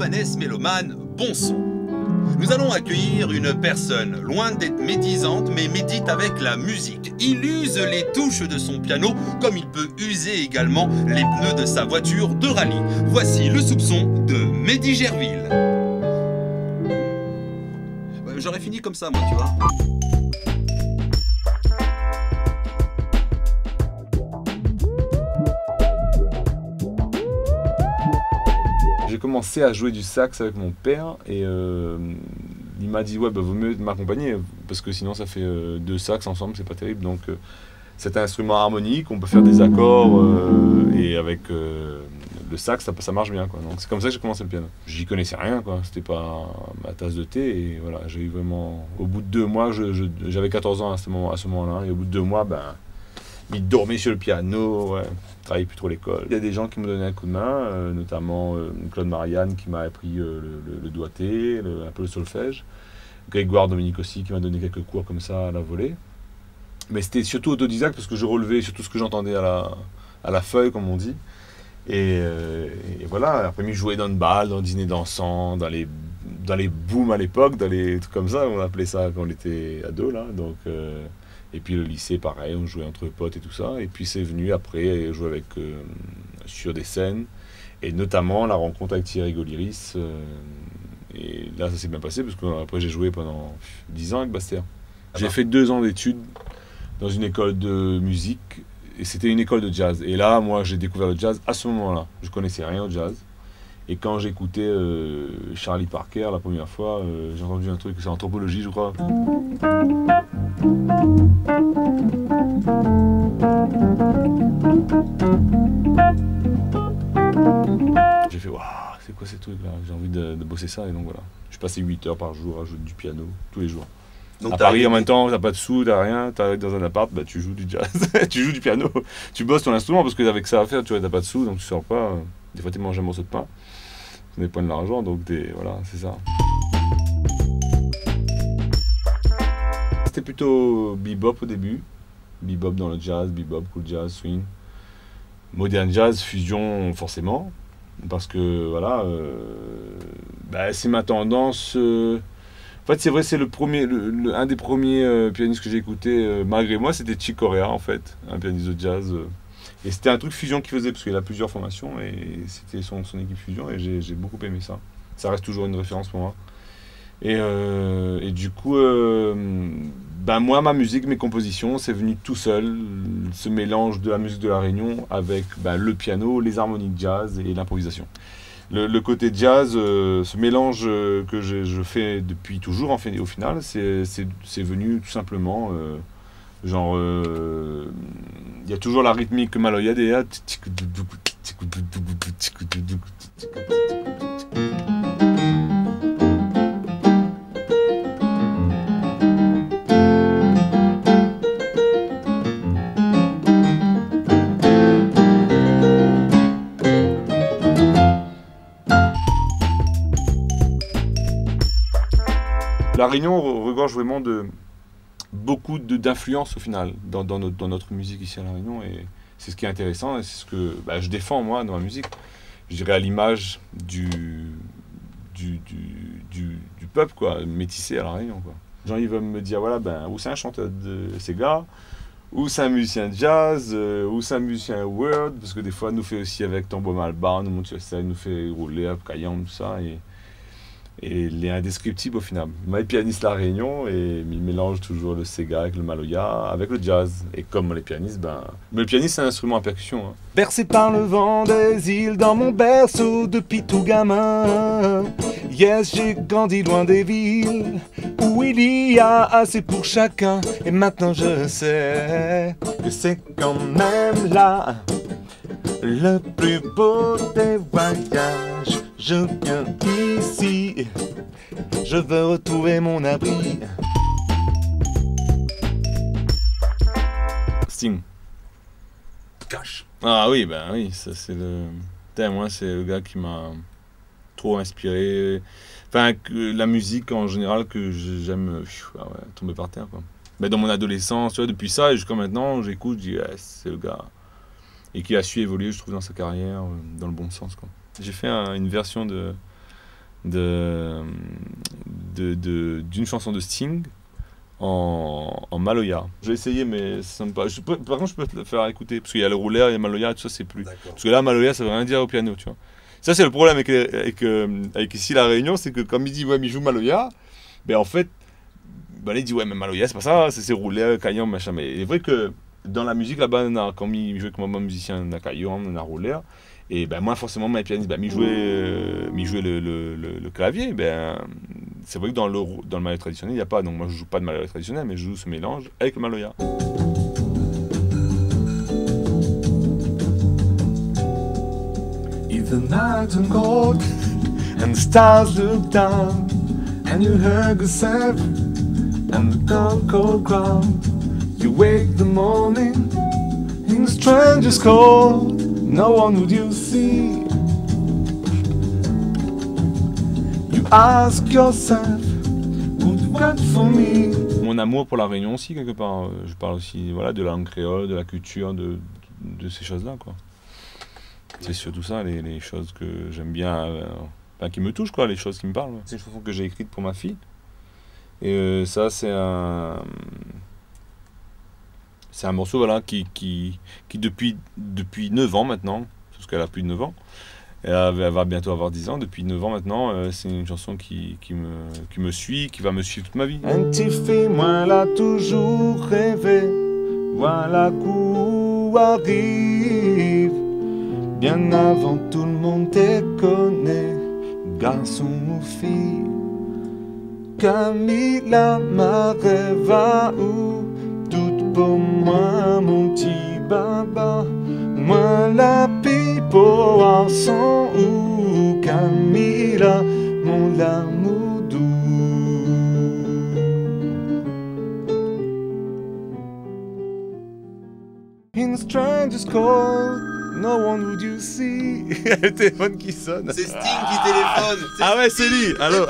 Romanes Mélomane, bon son. Nous allons accueillir une personne, loin d'être médisante, mais médite avec la musique. Il use les touches de son piano, comme il peut user également les pneus de sa voiture de rallye. Voici le soupçon de Mehdi Gerville. J'aurais fini comme ça, moi, tu vois. J'ai commencé à jouer du sax avec mon père et il m'a dit ouais bah vaut mieux m'accompagner parce que sinon ça fait deux sax ensemble, c'est pas terrible. Donc c'est un instrument harmonique, on peut faire des accords et avec le sax ça marche bien quoi. Donc c'est comme ça que j'ai commencé le piano. J'y connaissais rien quoi, c'était pas ma tasse de thé et voilà, j'ai eu vraiment au bout de 2 mois, j'avais 14 ans à ce moment-là et au bout de 2 mois ben il dormait sur le piano, ouais. Travaillais plus trop à l'école. Il y a des gens qui me donnaient un coup de main, notamment Claude Marianne qui m'a appris le doigté, un peu le solfège. Grégoire Dominique aussi qui m'a donné quelques cours comme ça à la volée. Mais c'était surtout autodidacte parce que je relevais surtout ce que j'entendais à la feuille, comme on dit. Et voilà, après je jouais dans une balle, dans le dîner dansant, dans les booms à l'époque, dans les trucs comme ça, on appelait ça quand on était ado là. Donc, et puis le lycée, pareil, on jouait entre potes et tout ça. Et puis c'est venu après jouer avec, sur des scènes. Et notamment la rencontre avec Thierry Gauliris. Et là, ça s'est bien passé parce qu'après j'ai joué pendant 10 ans avec Bastère. J'ai fait 2 ans d'études dans une école de musique. Et c'était une école de jazz. Et là, moi, j'ai découvert le jazz à ce moment-là. Je connaissais rien au jazz. Et quand j'écoutais Charlie Parker la première fois, j'ai entendu un truc, c'est Anthropologie, je crois. J'ai fait, waouh, c'est quoi ces trucs-là? J'ai envie de bosser ça, et donc voilà. Je passais 8 heures par jour à jouer du piano, tous les jours. Donc à Paris, en même temps, t'as pas de sous, t'as rien, t'arrives dans un appart, bah, tu joues du jazz, tu joues du piano, tu bosses ton instrument, parce qu'avec ça à faire, tu vois, t'as pas de sous, donc tu sors pas. Des fois, tu manges un morceau de pain. On n'est pas de l'argent, donc voilà, c'est ça. C'était plutôt bebop au début. Bebop dans le jazz, bebop, cool jazz, swing. Modern jazz, fusion forcément. Parce que voilà, bah, c'est ma tendance. En fait, c'est vrai, c'est un des premiers pianistes que j'ai écouté, malgré moi, c'était Chick Corea en fait, un pianiste de jazz. Et c'était un truc fusion qu'il faisait, parce qu'il a plusieurs formations, et c'était son équipe fusion, et j'ai beaucoup aimé ça. Ça reste toujours une référence pour moi. Et du coup, ben moi, ma musique, mes compositions, c'est venu tout seul, ce mélange de la musique de La Réunion avec ben, le piano, les harmoniques jazz et l'improvisation. Le côté jazz, ce mélange que je fais depuis toujours, en fait, au final, c'est venu tout simplement... genre, il y a toujours la rythmique maloyadea. La Réunion regorge vraiment de beaucoup d'influence au final dans notre musique ici à La Réunion, et c'est ce qui est intéressant et c'est ce que bah, je défends moi dans ma musique, je dirais à l'image du peuple quoi, métissé à La Réunion quoi. Les gens ils veulent me dire voilà ben où c'est un chanteur de Sega, ou c'est un musicien de jazz, ou c'est un musicien world, parce que des fois nous fait aussi avec Tambour Malbar, nous monte sur scène, nous fait rouler à Cayenne, tout ça, et il est indescriptible au final. Moi, pianiste La Réunion, et il mélange toujours le Sega avec le Maloya, avec le jazz. Et comme les pianistes, ben... Mais le pianiste, c'est un instrument à percussion. Hein. Bercé par le vent des îles dans mon berceau depuis tout gamin. Yes, j'ai grandi loin des villes où il y a assez pour chacun. Et maintenant je sais que c'est quand même là le plus beau des voyages. Je viens ici, je veux retrouver mon abri. Sting. Cash. Ah oui, ben oui, ça c'est le... Moi, c'est le gars qui m'a trop inspiré. Enfin, la musique en général que j'aime ah ouais, tomber par terre, quoi. Mais dans mon adolescence, tu vois, depuis ça et jusqu'à maintenant, j'écoute, je dis, yes, c'est le gars. Et qui a su évoluer, je trouve, dans sa carrière, dans le bon sens, quoi. J'ai fait une version de d'une chanson de Sting en maloya. J'ai essayé, mais ça me pas. Par contre, je peux te le faire écouter, parce qu'il y a le rouleur, il y a maloya, tout ça, c'est plus. Parce que là, maloya, ça veut rien dire au piano, tu vois. Ça, c'est le problème avec ici la Réunion, c'est que comme il dit, ouais, mais il joue maloya, ben en fait, ben, il dit, ouais, mais maloya, c'est pas ça, c'est rouleur, caillon, machin. Mais il est vrai que dans la musique là-bas, quand il jouait comme un musicien, on a caillon, on a rouleur. Et ben moi forcément mes pianistes ben m'y jouait le clavier, ben c'est vrai que dans le maloya traditionnel il n'y a pas, donc moi je joue pas de maloya traditionnel, mais je joue ce mélange avec le maloya. If the night is cold and the stars look down and you hug yourself and the cold ground, you wake the morning in the strangest cold. No one would you see. You ask yourself, would you wait for me? Mon amour pour la Réunion aussi, quelque part. Je parle aussi voilà, de la langue créole, de la culture, de ces choses-là, quoi. C'est surtout ça, les choses que j'aime bien, qui me touchent, quoi, les choses qui me parlent. C'est une chanson que j'ai écrite pour ma fille. Et ça, c'est un morceau voilà, qui depuis 9 ans maintenant, parce qu'elle a plus de 9 ans, elle va bientôt avoir 10 ans, depuis 9 ans maintenant, c'est une chanson qui me suit, qui va me suivre toute ma vie. Un petit fille, moi l'a toujours rêvé, voilà qu'où arrive, bien avant tout le monde te connaît, garçon ou fille, Camila Mareva ou toute pour moi, mon petit baba. Moi, la pipo en son ou Camila, mon l'amour doux. In the strangest cold, no one would you see. Le téléphone qui sonne. C'est Sting qui téléphone. Ah ouais, c'est lui. Allô.